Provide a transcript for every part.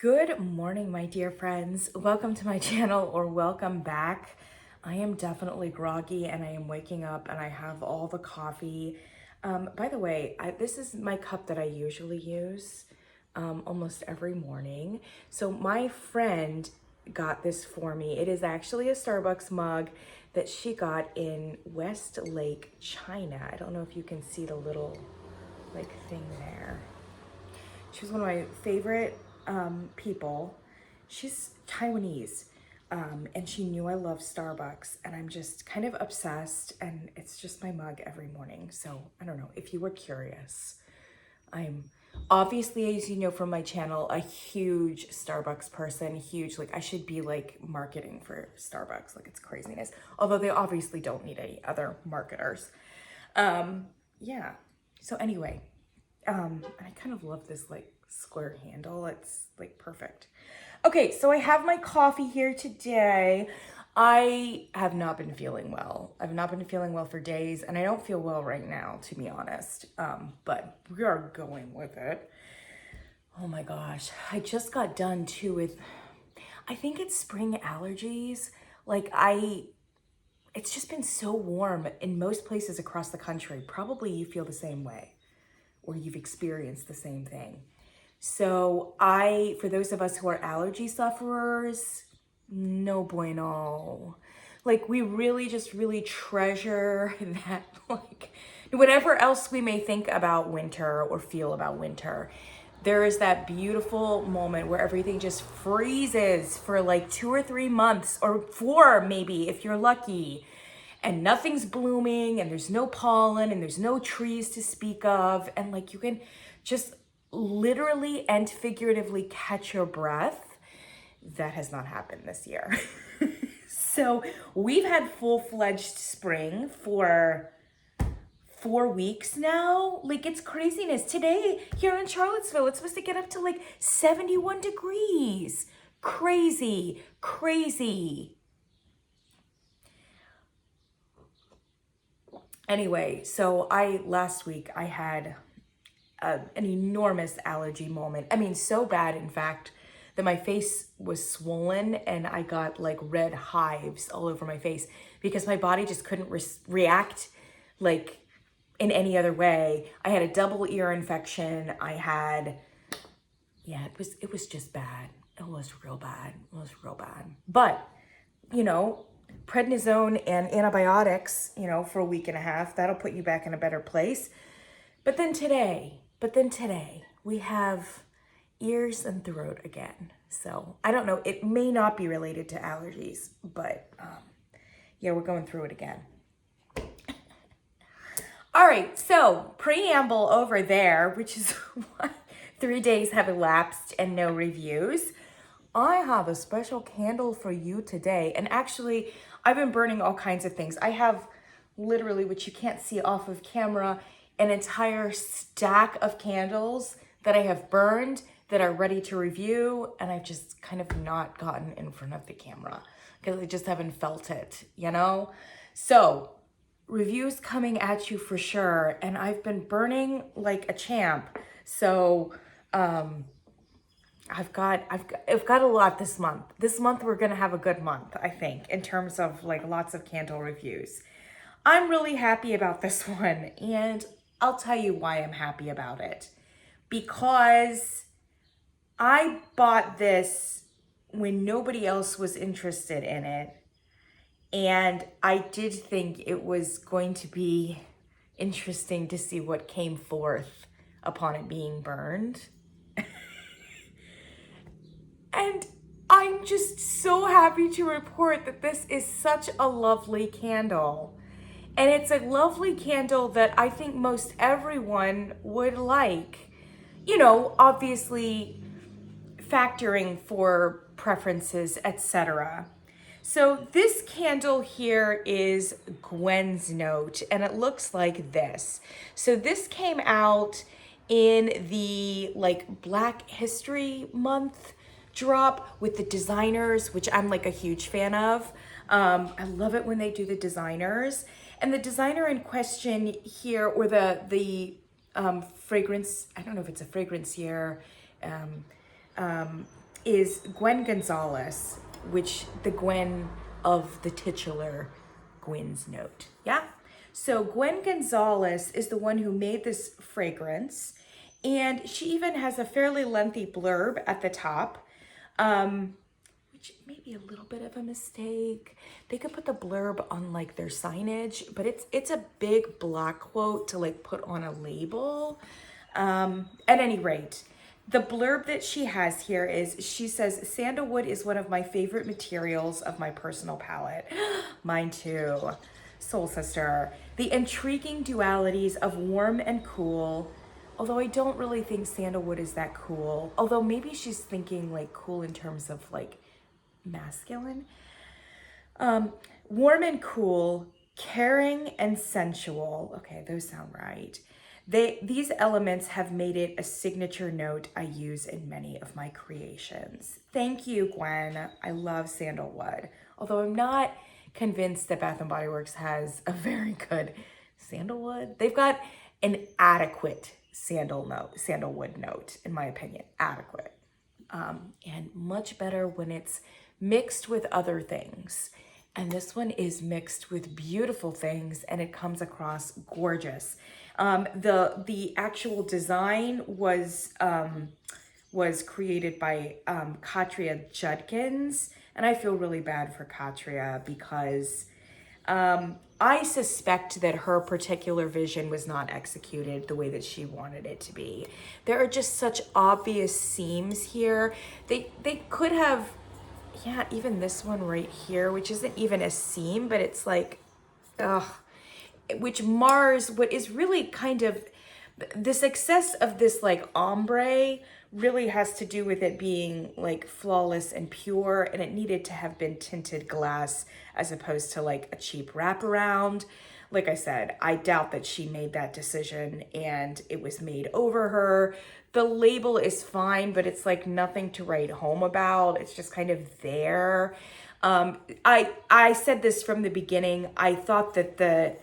Good morning, my dear friends. Welcome to my channel, or welcome back. I am definitely groggy and I am waking up and I have all the coffee. By the way, this is my cup that I usually use almost every morning. So my friend got this for me. It is actually a Starbucks mug that she got in Westlake, China. I don't know if you can see the little thing there. She's one of my favorite people. She's Taiwanese, and she knew I love Starbucks, and I'm just kind of obsessed, and it's just my mug every morning. So I don't know if you were curious. I'm obviously, as you know from my channel, a huge Starbucks person. Huge, like I should be like marketing for Starbucks, like it's craziness. Although they obviously don't need any other marketers. Yeah. So anyway, I kind of love this like square handle. It's like perfect. Okay, so I have my coffee here today. I have not been feeling well. I've not been feeling well for days, and I don't feel well right now, to be honest. But we are going with it. Oh my gosh, I just got done too with, I think it's spring allergies. It's just been so warm in most places across the country. Probably you feel the same way, or you've experienced the same thing. So for those of us who are allergy sufferers, no bueno. Like we really treasure that, like whatever else we may think about winter or feel about winter, there is that beautiful moment where everything just freezes for like 2 or 3 months, or 4 maybe if you're lucky, and nothing's blooming and there's no pollen and there's no trees to speak of, and like you can just literally and figuratively catch your breath. That has not happened this year. So we've had full-fledged spring for 4 weeks now. Like it's craziness. Today here in Charlottesville, it's supposed to get up to like 71 degrees. Crazy. Anyway, so last week I had an enormous allergy moment. I mean, so bad, in fact, that my face was swollen and I got like red hives all over my face because my body just couldn't react like in any other way. I had a double ear infection. It was just bad. It was real bad. But, prednisone and antibiotics, for a week and a half, that'll put you back in a better place. But then today, we have ears and throat again. So I don't know, it may not be related to allergies, but we're going through it again. All right, so preamble over there, which is why 3 days have elapsed and no reviews. I have a special candle for you today. And actually, I've been burning all kinds of things. I have literally, which you can't see off of camera, an entire stack of candles that I have burned that are ready to review. And I've just kind of not gotten in front of the camera because I just haven't felt it, So reviews coming at you for sure. And I've been burning like a champ. So, I've got a lot this month. This month we're gonna have a good month, I think, in terms of like lots of candle reviews. I'm really happy about this one, and I'll tell you why I'm happy about it. Because I bought this when nobody else was interested in it, and I did think it was going to be interesting to see what came forth upon it being burned. And I'm just so happy to report that this is such a lovely candle. And it's a lovely candle that I think most everyone would like. Obviously factoring for preferences, etc. So this candle here is Gwen's Note, and it looks like this. So this came out in the Black History Month drop with the designers, which I'm like a huge fan of. I love it when they do the designers. And the designer in question here, or fragrance, I don't know if it's a fragrance here, is Gwen Gonzalez, which the Gwen of the titular Gwen's Note. Yeah? So Gwen Gonzalez is the one who made this fragrance, and she even has a fairly lengthy blurb at the top, which may be a little bit of a mistake. They could put the blurb on like their signage, but it's a big block quote to like put on a label. At any rate, the blurb that she has here is, she says, sandalwood is one of my favorite materials of my personal palette. Mine too, soul sister. The intriguing dualities of warm and cool, although I don't really think sandalwood is that cool. Although maybe she's thinking like cool in terms of like masculine. Warm and cool, caring and sensual. Okay, those sound right. These elements have made it a signature note I use in many of my creations. Thank you, Gwen. I love sandalwood. Although I'm not convinced that Bath & Body Works has a very good sandalwood. They've got an adequate sandalwood note, in my opinion, adequate. And much better when it's mixed with other things. And this one is mixed with beautiful things, and it comes across gorgeous. The actual design was created by Katria Judkins, and I feel really bad for Katria because I suspect that her particular vision was not executed the way that she wanted it to be. There are just such obvious seams here. They could have, yeah, even this one right here, which isn't even a seam, but it's like, ugh, which mars what is really kind of, the success of this like ombre really has to do with it being like flawless and pure, and it needed to have been tinted glass as opposed to like a cheap wraparound. Like I said, I doubt that she made that decision and it was made over her. The label is fine, but it's like nothing to write home about. It's just kind of there. I said this from the beginning. I thought the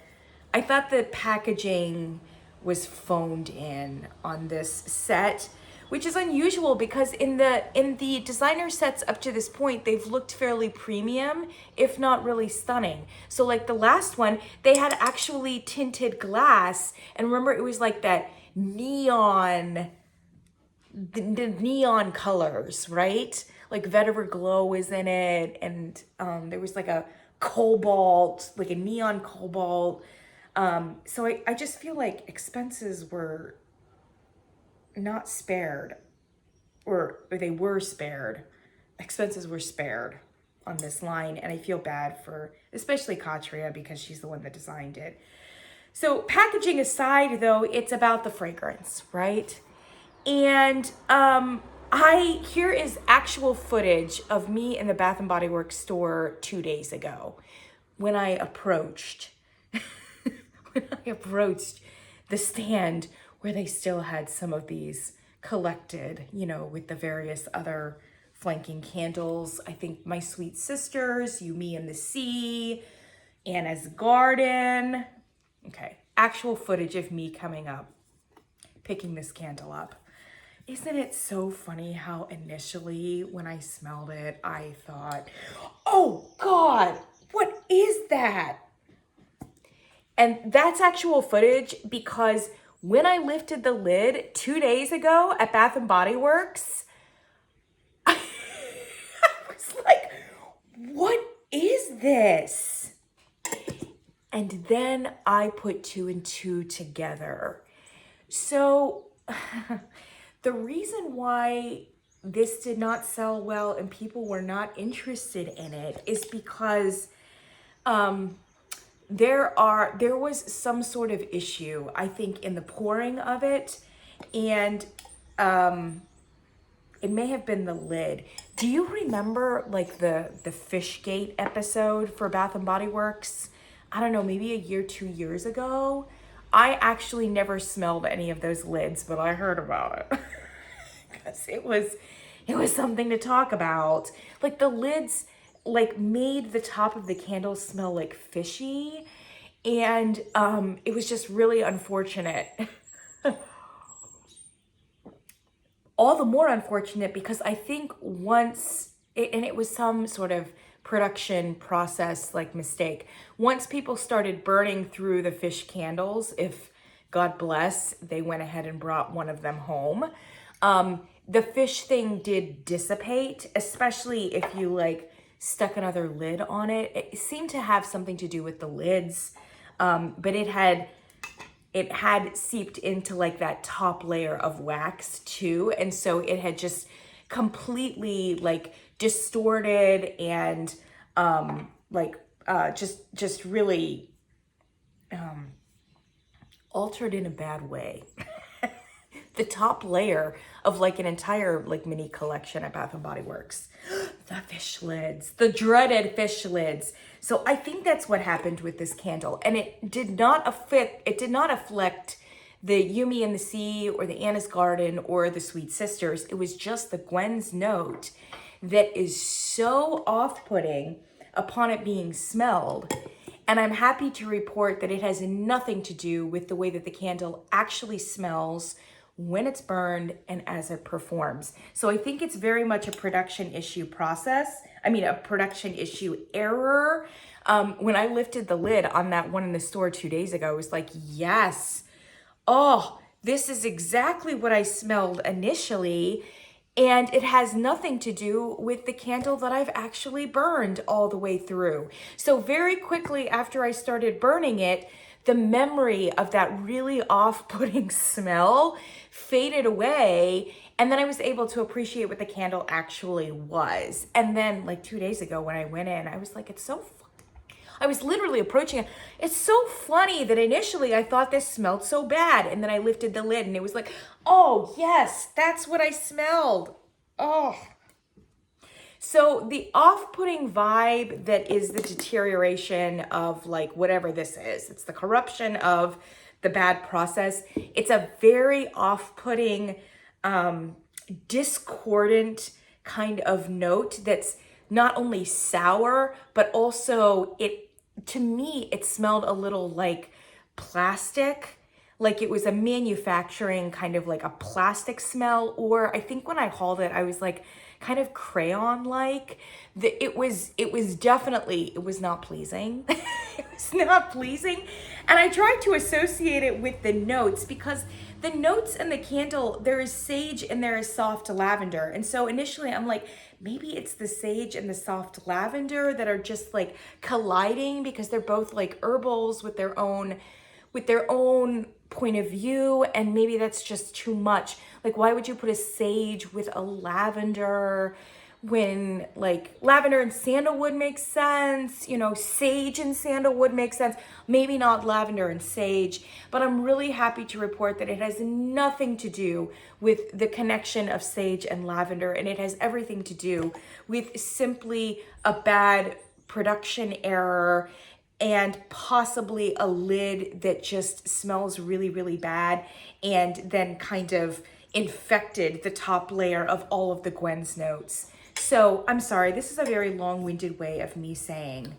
packaging was phoned in on this set, which is unusual because in the designer sets up to this point, they've looked fairly premium, if not really stunning. So like the last one, they had actually tinted glass, and remember it was like that neon, the neon colors, right? Like Vetiver Glow is in it, and there was like a cobalt, like a neon cobalt. So I just feel like expenses were not spared, or they were spared. Expenses were spared on this line, and I feel bad for especially Katria because she's the one that designed it. So packaging aside though, it's about the fragrance, right? And here is actual footage of me in the Bath & Body Works store 2 days ago when I approached the stand where they still had some of these collected, you know, with the various other flanking candles. I think My Sweet Sisters, You, Me, and the Sea, Anna's Garden. Okay, actual footage of me coming up, picking this candle up. Isn't it so funny how initially when I smelled it, I thought, oh God, what is that? And that's actual footage because when I lifted the lid 2 days ago at Bath & Body Works, I was like, what is this? And then I put 2 and 2 together. So the reason why this did not sell well and people were not interested in it is because there was some sort of issue, I think, in the pouring of it, and it may have been the lid. Do you remember like the Fishgate episode for Bath & Body Works? I don't know, maybe a year, 2 years ago. I actually never smelled any of those lids, but I heard about it because it was something to talk about. Like the lids like made the top of the candle smell like fishy, and it was just really unfortunate. all the more unfortunate because I think and it was some sort of production process like mistake. Once people started burning through the fish candles, if God bless, they went ahead and brought one of them home. The fish thing did dissipate, especially if you like stuck another lid on it. It seemed to have something to do with the lids, but it had seeped into like that top layer of wax too. And so it had just completely like distorted and just really altered in a bad way. The top layer of like an entire like mini collection at Bath and Body Works. The fish lids, the dreaded fish lids. So I think that's what happened with this candle. And it did not affect the Yumi in the Sea or the Anna's Garden or the Sweet Sisters. It was just the Gwen's Note that is so off-putting upon it being smelled. And I'm happy to report that it has nothing to do with the way that the candle actually smells when it's burned and as it performs. So I think it's very much a production issue a production issue error. When I lifted the lid on that one in the store 2 days ago, I was like, yes, oh, this is exactly what I smelled initially. And it has nothing to do with the candle that I've actually burned all the way through. So very quickly after I started burning it, the memory of that really off-putting smell faded away. And then I was able to appreciate what the candle actually was. And then like 2 days ago when I went in, I was like, I was literally approaching it. It's so funny that initially I thought this smelled so bad. And then I lifted the lid and it was like, oh yes, that's what I smelled. Oh. So the off-putting vibe that is the deterioration of like whatever this is, it's the corruption of the bad process. It's a very off-putting, discordant kind of note that's not only sour, but also to me, it smelled a little like plastic, like it was a manufacturing kind of like a plastic smell. Or I think when I hauled it, I was like kind of crayon-like. It was not pleasing. It was not pleasing. And I tried to associate it with the notes because the notes in the candle, there is sage and there is soft lavender. And so initially I'm like, maybe it's the sage and the soft lavender that are just like colliding because they're both like herbals with their own point of view. And maybe that's just too much. Like, why would you put a sage with a lavender when like lavender and sandalwood makes sense? You know, sage and sandalwood makes sense. Maybe not lavender and sage, but I'm really happy to report that it has nothing to do with the connection of sage and lavender. And it has everything to do with simply a bad production error and possibly a lid that just smells really, really bad and then kind of infected the top layer of all of the Gwen's notes. So I'm sorry, this is a very long-winded way of me saying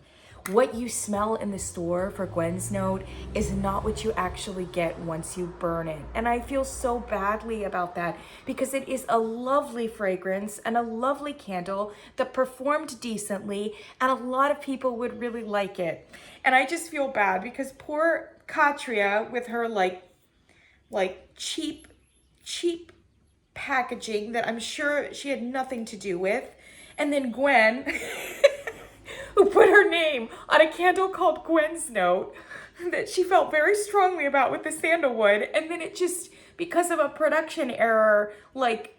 what you smell in the store for Gwen's Note is not what you actually get once you burn it. And I feel so badly about that because it is a lovely fragrance and a lovely candle that performed decently and a lot of people would really like it. And I just feel bad because poor Katria with her like cheap packaging that I'm sure she had nothing to do with. And then Gwen, who put her name on a candle called Gwen's Note that she felt very strongly about with the sandalwood. And then it just, because of a production error, like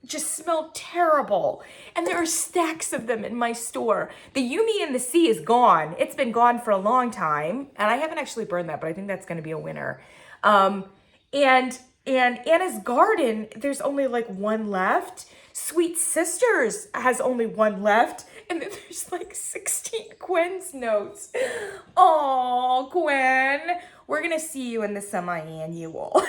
just smelled terrible. And there are stacks of them in my store. The Yumi in the Sea is gone. It's been gone for a long time. And I haven't actually burned that, but I think that's going to be a winner. And Anna's Garden, there's only like one left. Sweet Sisters has only one left. And then there's like 16 Gwen's Notes. Oh, Gwen, we're going to see you in the semi-annual.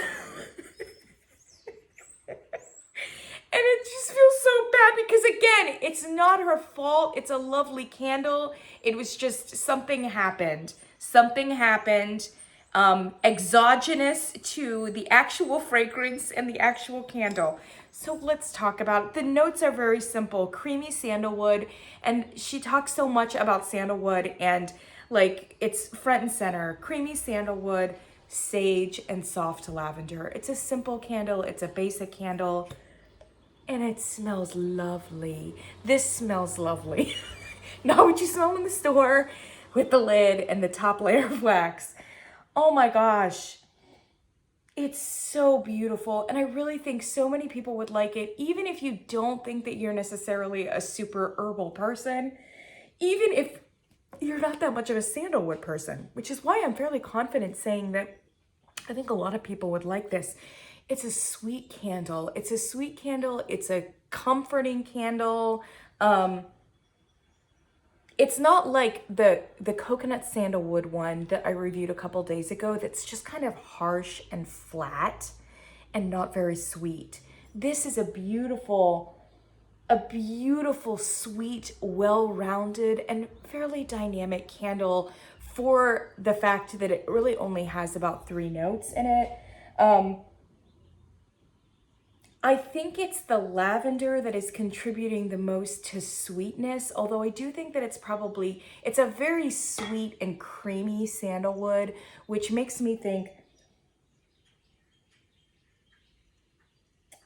And it just feels so bad because, again, it's not her fault. It's a lovely candle. It was just something happened. Something happened. exogenous to the actual fragrance and the actual candle. So let's talk about it. The notes are very simple, creamy sandalwood, and she talks so much about sandalwood and like it's front and center, creamy sandalwood, sage, and soft lavender. It's a simple candle, it's a basic candle, and it smells lovely. This smells lovely. Not what you smell in the store with the lid and the top layer of wax. Oh my gosh. It's so beautiful. And I really think so many people would like it, even if you don't think that you're necessarily a super herbal person, even if you're not that much of a sandalwood person, which is why I'm fairly confident saying that I think a lot of people would like this. It's a sweet candle. It's a sweet candle. It's a comforting candle. It's not like the coconut sandalwood one that I reviewed a couple days ago that's just kind of harsh and flat and not very sweet. This is a beautiful, sweet, well-rounded, and fairly dynamic candle for the fact that it really only has about 3 notes in it. I think it's the lavender that is contributing the most to sweetness, although I do think that it's a very sweet and creamy sandalwood, which makes me think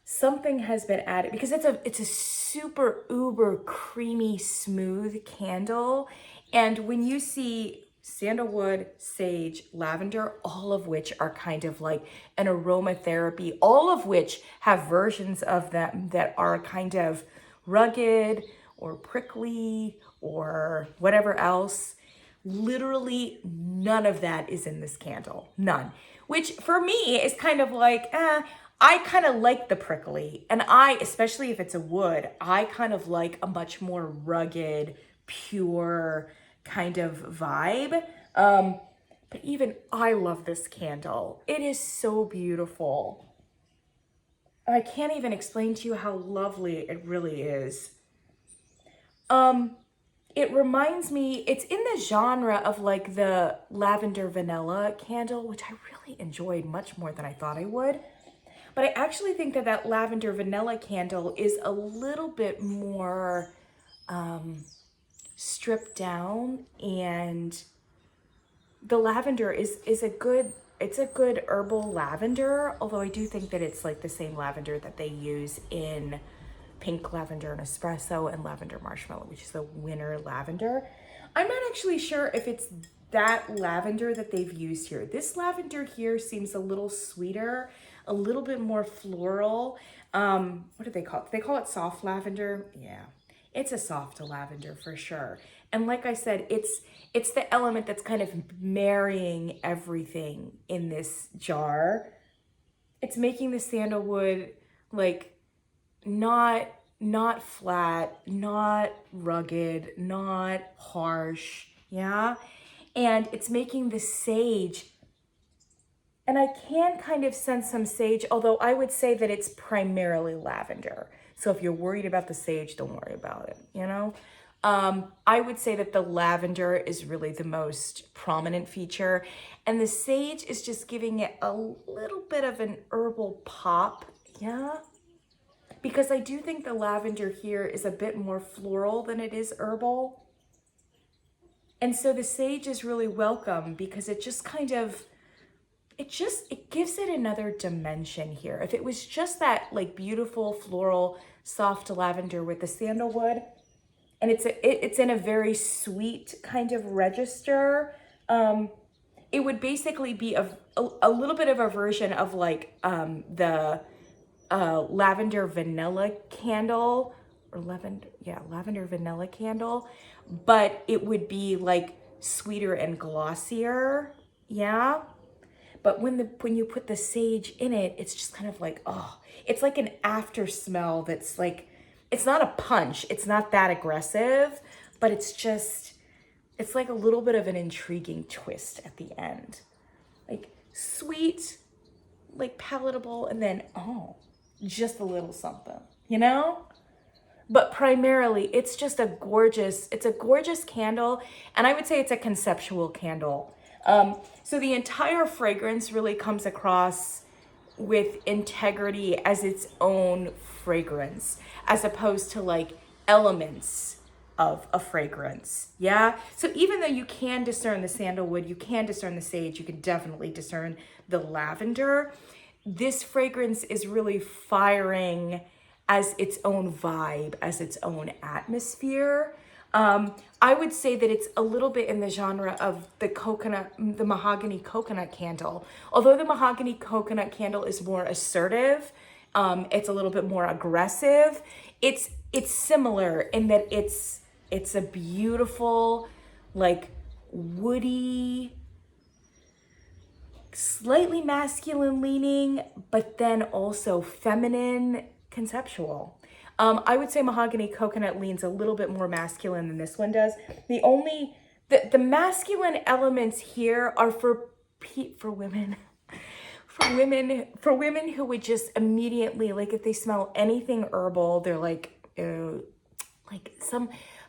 something has been added because it's a super uber creamy, smooth candle. And when you see sandalwood, sage, lavender, all of which are kind of like an aromatherapy, all of which have versions of them that are kind of rugged or prickly or whatever else. Literally none of that is in this candle. None. Which for me is kind of like, I kind of like the prickly. And especially if it's a wood, I kind of like a much more rugged, pure kind of vibe. But even I love this candle. It is so beautiful. I can't even explain to you how lovely it really is. It reminds me, it's in the genre of like the lavender vanilla candle, which I really enjoyed much more than I thought I would. But I actually think that lavender vanilla candle is a little bit more stripped down, and the lavender is a good herbal lavender, although I do think that it's like the same lavender that they use in pink lavender and espresso and lavender marshmallow, which is the winter lavender. I'm not actually sure if it's that lavender that they've used here. This lavender here seems a little sweeter, a little bit more floral. What do they call it? They call it soft lavender. Yeah. It's a soft lavender for sure. And like I said, it's the element that's kind of marrying everything in this jar. It's making the sandalwood like not flat, not rugged, not harsh, yeah? And it's making the sage, and I can kind of sense some sage, although I would say that it's primarily lavender. So if you're worried about the sage, don't worry about it, you know? I would say that the lavender is really the most prominent feature, and the sage is just giving it a little bit of an herbal pop, yeah? Because I do think the lavender here is a bit more floral than it is herbal. And so the sage is really welcome because it just kind of, it gives it another dimension here. If it was just that like beautiful floral soft lavender with the sandalwood, and it's in a very sweet kind of register, it would basically be a little bit of a version of like the lavender vanilla candle, or lavender vanilla candle, but it would be like sweeter and glossier, yeah? But when you put the sage in it, it's just kind of like, oh, it's like an after smell that's like, it's not a punch, it's not that aggressive, but it's like a little bit of an intriguing twist at the end. Like sweet, like palatable, and then, oh, just a little something, you know? But primarily, it's a gorgeous candle, and I would say it's a conceptual candle. So the entire fragrance really comes across with integrity as its own fragrance, as opposed to like elements of a fragrance. Yeah. So even though you can discern the sandalwood, you can discern the sage, you can definitely discern the lavender, this fragrance is really firing as its own vibe, as its own atmosphere. I would say that it's a little bit in the genre of the mahogany coconut candle. Although the mahogany coconut candle is more assertive, it's a little bit more aggressive. It's similar in that it's a beautiful, like woody, slightly masculine leaning, but then also feminine, conceptual. I would say mahogany coconut leans a little bit more masculine than this one does. The masculine elements here are for women. For women who would just immediately, like if they smell anything herbal, they're like, ew.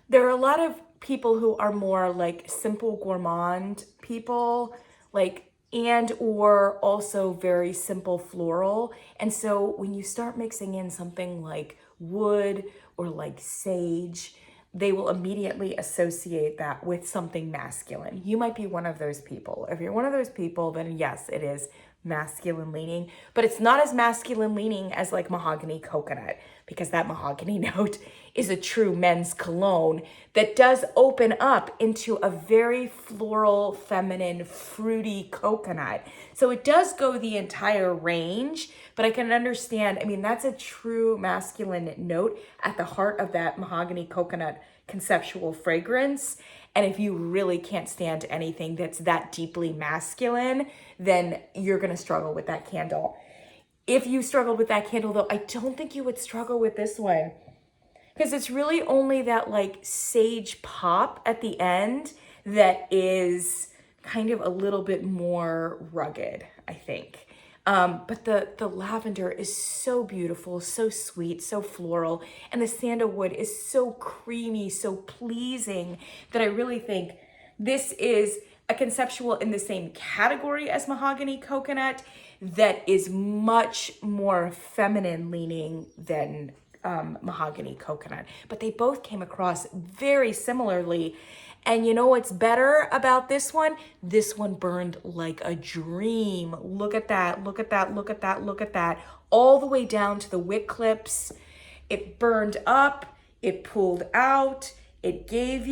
There are a lot of people who are more like simple gourmand people, like, and or also very simple floral. And so when you start mixing in something like wood or like sage, they will immediately associate that with something masculine. You might be one of those people. If you're one of those people, then yes, it is masculine leaning, but it's not as masculine leaning as like mahogany coconut, because that mahogany note is a true men's cologne that does open up into a very floral, feminine, fruity coconut. So it does go the entire range, but I can understand, I mean, that's a true masculine note at the heart of that mahogany coconut conceptual fragrance. And if you really can't stand anything that's that deeply masculine, then you're going to struggle with that candle. If you struggled with that candle, though, I don't think you would struggle with this one, because it's really only that like sage pop at the end that is kind of a little bit more rugged, I think. But the lavender is so beautiful, so sweet, so floral, and the sandalwood is so creamy, so pleasing, that I really think this is a conceptual in the same category as mahogany coconut that is much more feminine leaning than mahogany coconut. But they both came across very similarly. And you know what's better about this one? This one burned like a dream. Look at that, look at that, look at that, look at that. All the way down to the wick clips. It burned up, it pulled out, it gave,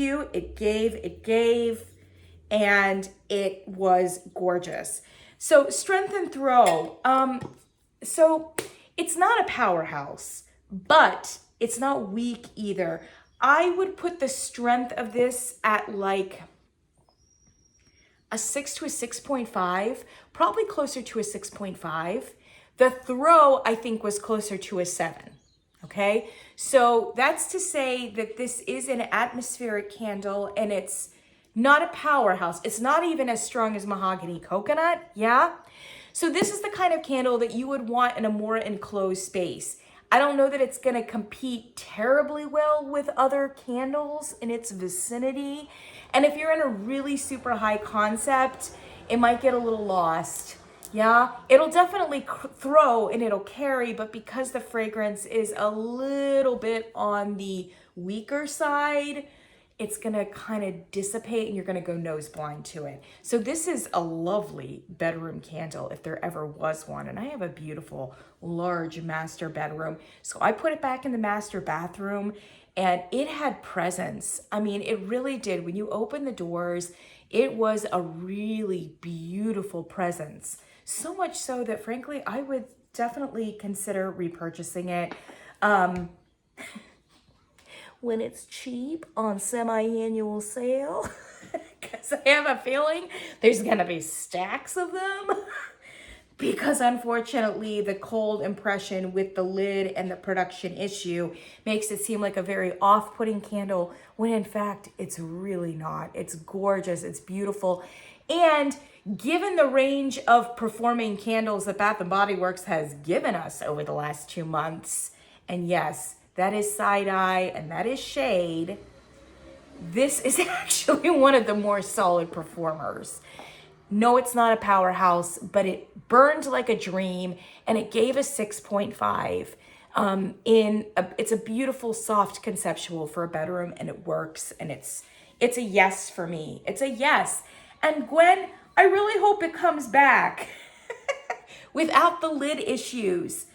and it was gorgeous. So strength and throw. So it's not a powerhouse, but it's not weak either. I would put the strength of this at like a 6 to a 6.5, probably closer to a 6.5. The throw, I think, was closer to a 7. Okay, so that's to say that this is an atmospheric candle, and it's not a powerhouse. It's not even as strong as mahogany coconut. Yeah. So this is the kind of candle that you would want in a more enclosed space. I don't know that it's going to compete terribly well with other candles in its vicinity. And if you're in a really super high concept, it might get a little lost. Yeah, it'll definitely throw and it'll carry, but because the fragrance is a little bit on the weaker side, it's going to kind of dissipate and you're going to go nose blind to it. So this is a lovely bedroom candle if there ever was one. And I have a beautiful large master bedroom. So I put it back in the master bathroom and it had presence. I mean, it really did. When you open the doors, it was a really beautiful presence. So much so that frankly, I would definitely consider repurchasing it. When it's cheap on semi-annual sale, because I have a feeling there's gonna be stacks of them, because unfortunately the cold impression with the lid and the production issue makes it seem like a very off-putting candle, when in fact it's really not. It's gorgeous, it's beautiful, and given the range of performing candles that Bath & Body Works has given us over the last 2 months, and yes, that is side-eye and that is shade, this is actually one of the more solid performers. No, it's not a powerhouse, but it burned like a dream, and it gave a 6.5. It's a beautiful, soft conceptual for a bedroom, and it works, and it's a yes for me. It's a yes. And Gwen, I really hope it comes back without the lid issues.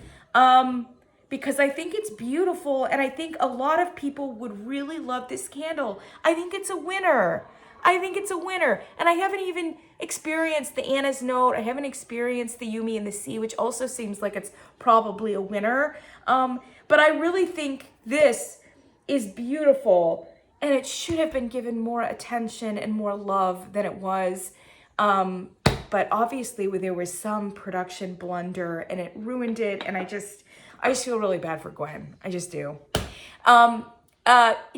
Because I think it's beautiful, and I think a lot of people would really love this candle. I think it's a winner. I think it's a winner. And I haven't even experienced the Anna's Note. I haven't experienced the Yumi and the Sea, which also seems like it's probably a winner. But I really think this is beautiful, and it should have been given more attention and more love than it was. But obviously there was some production blunder, and it ruined it. And I just feel really bad for Gwen. I just do.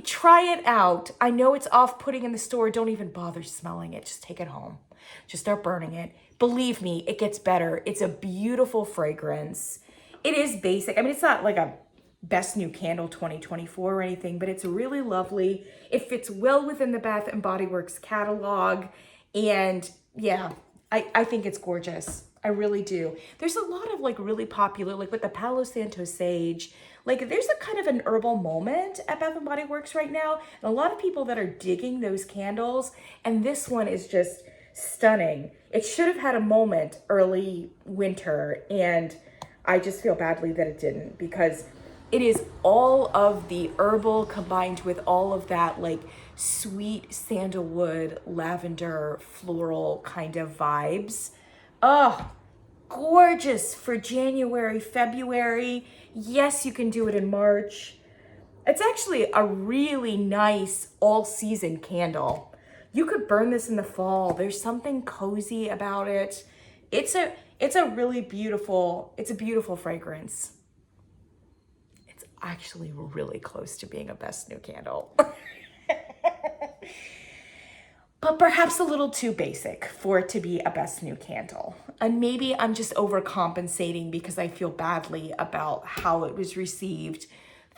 Try it out. I know it's off-putting in the store. Don't even bother smelling it. Just take it home. Just start burning it. Believe me, it gets better. It's a beautiful fragrance. It is basic. I mean, it's not like a best new candle 2024 or anything, but it's really lovely. It fits well within the Bath and Body Works catalog. And yeah, I think it's gorgeous. I really do. There's a lot of like really popular, like with the Palo Santo Sage, like there's a kind of an herbal moment at Bath and Body Works right now. And a lot of people that are digging those candles. And this one is just stunning. It should have had a moment early winter. And I just feel badly that it didn't, because it is all of the herbal combined with all of that like sweet sandalwood, lavender, floral kind of vibes. Oh, gorgeous for January, February. Yes, you can do it in March. It's actually a really nice all-season candle. You could burn this in the fall. There's something cozy about it. It's a really beautiful, it's a beautiful fragrance. It's actually really close to being a best new candle. But perhaps a little too basic for it to be a best new candle. And maybe I'm just overcompensating because I feel badly about how it was received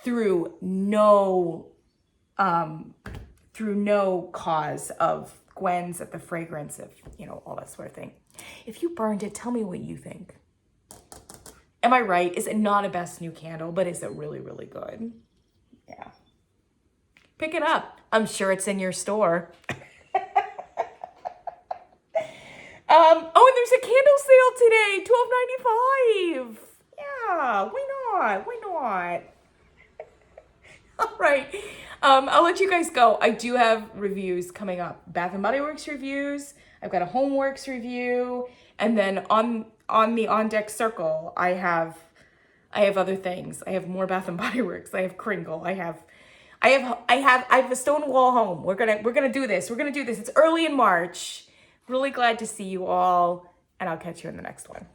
through no cause of Gwen's at the fragrance of, you know, all that sort of thing. If you burned it, tell me what you think. Am I right? Is it not a best new candle, but is it really, really good? Yeah. Pick it up. I'm sure it's in your store. Oh, and there's a candle sale today, $12.95. Yeah, why not? Why not? All right, I'll let you guys go. I do have reviews coming up. Bath and Body Works reviews. I've got a Homeworks review, and then on the On Deck Circle, I have other things. I have more Bath and Body Works. I have Kringle. I have a Stonewall home. We're gonna do this. We're gonna do this. It's early in March. Really glad to see you all, and I'll catch you in the next one.